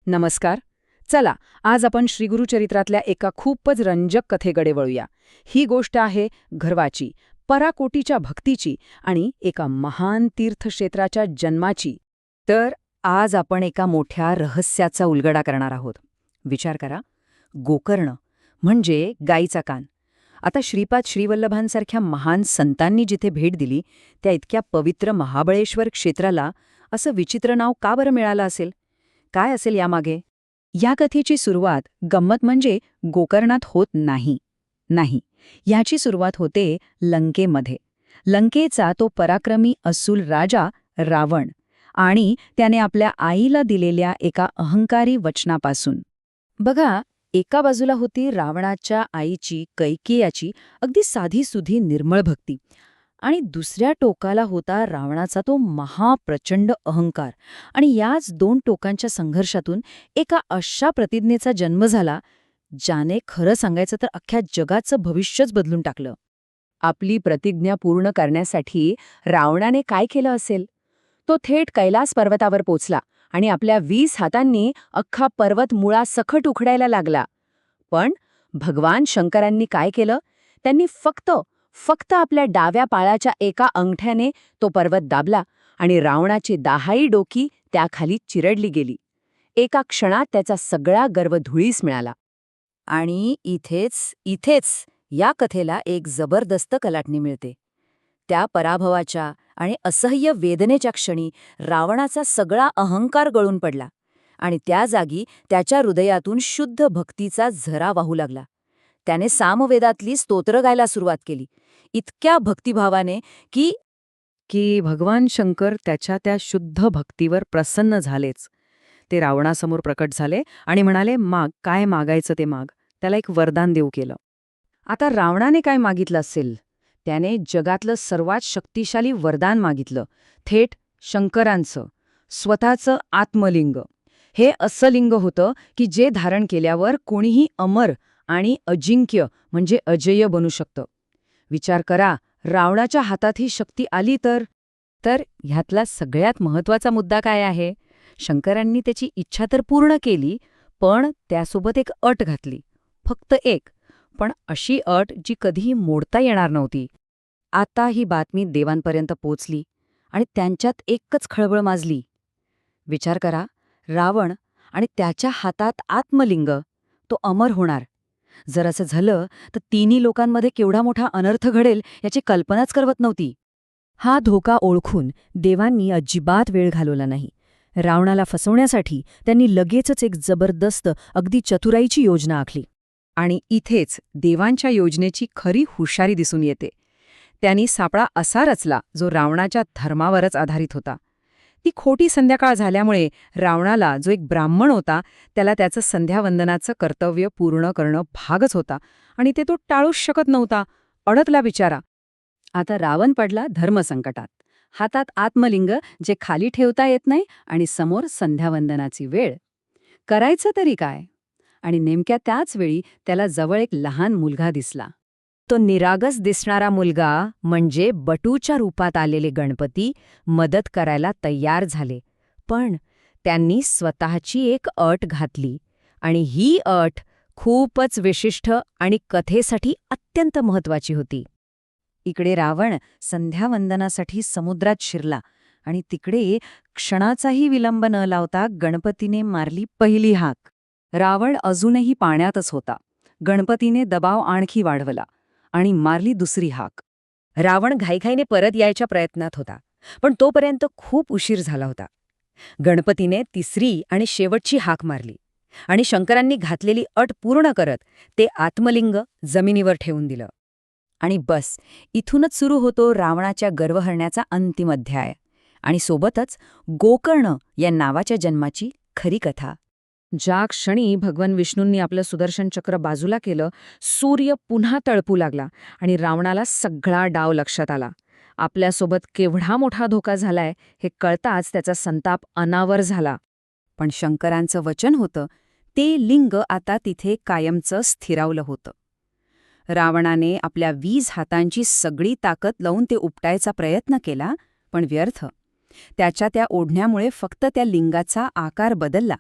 नमस्कार. चला, आज आपण श्रीगुरुचरित्रातल्या एका खूपच रंजक कथेकडे वळूया. ही गोष्ट आहे गर्वाची, पराकोटीच्या भक्तीची आणि एका महान तीर्थक्षेत्राच्या जन्माची. तर आज आपण एका मोठ्या रहस्याचा उलगडा करणार आहोत. विचार करा, गोकर्ण म्हणजे गाईचा कान. आता श्रीपाद श्रीवल्लभांसारख्या महान संतांनी जिथे भेट दिली त्या इतक्या पवित्र महाबळेश्वर क्षेत्राला असं विचित्र नाव का बरं मिळालं असेल? काय असेल यामागे? या कथेची सुरुवात गंमत म्हणजे गोकर्णात होत नाही. याची सुरुवात होते लंकेमध्ये. लंकेचा तो पराक्रमी अस्सूल राजा रावण आणि त्याने आपल्या आईला दिलेल्या एका अहंकारी वचनापासून. बघा, एका बाजूला होती रावणाच्या आईची कैकेयाची अगदी साधीसुधी निर्मळ भक्ती आणि दुसऱ्या टोकाला होता रावणाचा तो महाप्रचंड अहंकार. आणि याच दोन टोकांच्या संघर्षातून एका अशा प्रतिज्ञेचा जन्म झाला ज्याने खरं सांगायचं तर अख्ख्या जगाचं भविष्यच बदलून टाकलं. आपली प्रतिज्ञा पूर्ण करण्यासाठी रावणाने काय केलं असेल? तो थेट कैलास पर्वतावर पोचला आणि आपल्या 20 हातांनी अख्खा पर्वत मुळासकट उखडायला लागला. पण भगवान शंकरांनी काय केलं? त्यांनी फक्त आपल्या डाव्या पायाच्या एका अंगठ्याने तो पर्वत दाबला आणि रावणाची 10ही डोकी त्याखाली चिरडली गेली. एका क्षणात त्याचा सगळा गर्व धुळीस मिळाला. आणि इथेच या कथेला एक जबरदस्त कलाटणी मिळते. त्या पराभवाच्या आणि असह्य वेदनेच्या क्षणी रावणाचा सगळा अहंकार गळून पडला आणि त्या जागी त्याच्या हृदयातून शुद्ध भक्तीचा झरा वाहू लागला. त्याने सामवेदातली स्तोत्र गायला सुरुवात केली, इतक्या भक्तिभावाने की भगवान शंकर त्याच्या त्या शुद्ध भक्तीवर प्रसन्न झालेच. ते रावणासमोर प्रकट झाले आणि म्हणाले, माग, काय मागायचं ते माग. त्याला एक वरदान देऊ केलं. आता रावणाने काय मागितलं असेल? त्याने जगातलं सर्वात शक्तिशाली वरदान मागितलं, थेट शंकरांचं, स्वतःचं आत्मलिंग. हे असं लिंग होतं की जे धारण केल्यावर कोणीही अमर आणि अजिंक्य म्हणजे अजेय बनू शकतं. विचार करा, रावणाच्या हातात ही शक्ती आली तर ह्यातला सगळ्यात महत्वाचा मुद्दा काय आहे? शंकरांनी त्याची इच्छा तर पूर्ण केली, पण त्यासोबत एक अट घातली. फक्त एक, पण अशी अट जी कधीही मोडता येणार नव्हती. आता ही बातमी देवांपर्यंत पोचली आणि त्यांच्यात एकच खळबळ माजली. विचार करा, रावण आणि त्याच्या हातात आत्मलिंग, तो अमर होणार. जर असं झालं तर तिन्ही लोकांमध्ये केवढा मोठा अनर्थ घडेल याची कल्पनाच करवत नव्हती. हा धोका ओळखून देवांनी अजिबात वेळ घालवला नाही. रावणाला फसवण्यासाठी त्यांनी लगेचच एक जबरदस्त, अगदी चतुराईची योजना आखली. आणि इथेच देवांच्या योजनेची खरी हुशारी दिसून येते. त्यांनी सापळा असा रचला जो रावणाच्या धर्मावरच आधारित होता. ती खोटी संध्याकाळ झाल्यामुळे रावणाला, जो एक ब्राह्मण होता, त्याला त्याचं संध्यावंदनाचं कर्तव्य पूर्ण करणं भागच होता आणि ते तो टाळूच शकत नव्हता. अडकला बिचारा. आता रावण पडला धर्मसंकटात. हातात आत्मलिंग जे खाली ठेवता येत नाही आणि समोर संध्यावंदनाची वेळ. करायचं तरी काय? आणि नेमक्या त्याच वेळी त्याला जवळ एक लहान मुलगा दिसला. तो निरागस दिसणारा मुलगा म्हणजे बटूच्या रूपात आलेले गणपती मदत करायला तयार झाले. पण त्यांनी स्वतःची एक अट घातली आणि ही अट खूपच विशिष्ट आणि कथेसाठी अत्यंत महत्वाची होती. इकडे रावण संध्यावंदनासाठी समुद्रात शिरला आणि तिकडे क्षणाचाही विलंब न लावता गणपतीने मारली पहिली हाक. रावण अजूनही पाण्यातच होता. गणपतीने दबाव आणखी वाढवला आणि मारली दुसरी हाक. रावण घाईघाईने परत यायच्या प्रयत्नात होता, पण तोपर्यंत खूप उशीर झाला होता. गणपतीने तिसरी आणि शेवटची हाक मारली आणि शंकरांनी घातलेली अट पूर्ण करत ते आत्मलिंग जमिनीवर ठेवून दिलं. आणि बस, इथूनच सुरू होतो रावणाच्या गर्वहरण्याचा अंतिम अध्याय आणि सोबतच गोकर्ण या नावाच्या जन्माची खरी कथा. ज्या क्षणी भगवान विष्णूंनी आपलं सुदर्शन चक्र बाजूला केलं, सूर्य पुन्हा तळपू लागला आणि रावणाला सगळा डाव लक्षात आला. आपल्यासोबत केवढा मोठा धोका झालाय हे कळताच त्याचा संताप अनावर झाला. पण शंकरांचं वचन होतं, ते लिंग आता तिथे कायमचं स्थिरावलं होतं. रावणाने आपल्या 20 हातांची सगळी ताकद लावून ते उपटायचा प्रयत्न केला, पण व्यर्थ. त्याच्या त्या ओढण्यामुळे फक्त त्या लिंगाचा आकार बदलला.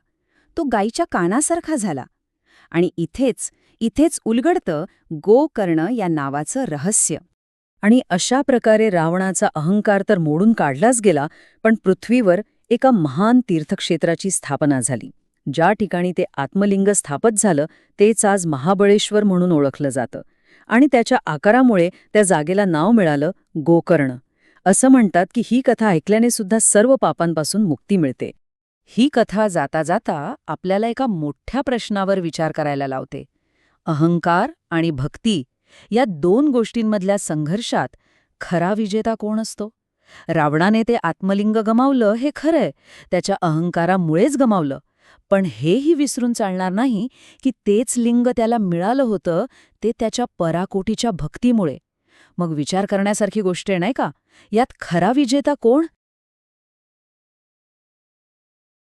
तो गायीच्या कानासारखा झाला. आणि इथेच उलगडतं गोकर्ण या नावाचं रहस्य. आणि अशा प्रकारे रावणाचा अहंकार तर मोडून काढलाच गेला, पण पृथ्वीवर एका महान तीर्थक्षेत्राची स्थापना झाली. ज्या ठिकाणी ते आत्मलिंग स्थापित झालं तेच आज महाबळेश्वर म्हणून ओळखलं जातं. आणि त्याच्या आकारामुळे त्या जागेला नाव मिळालं गोकर्ण. असं म्हणतात की ही कथा ऐकल्याने सुद्धा सर्व पापांपासून मुक्ती मिळते. ही कथा जाता जाता आपल्याला एका मोठ्या प्रश्नावर विचार करायला लावते. अहंकार आणि भक्ती या दोन गोष्टींमधल्या संघर्षात खरा विजेता कोण असतो? रावणाने ते आत्मलिंग गमावलं हे खरंय, त्याच्या अहंकारामुळेच गमावलं. पण हेही विसरून चालणार नाही की तेच लिंग त्याला मिळालं होतं ते त्याच्या पराकोटीच्या भक्तीमुळे. मग विचार करण्यासारखी गोष्ट आहे नाही का? यात खरा विजेता कोण?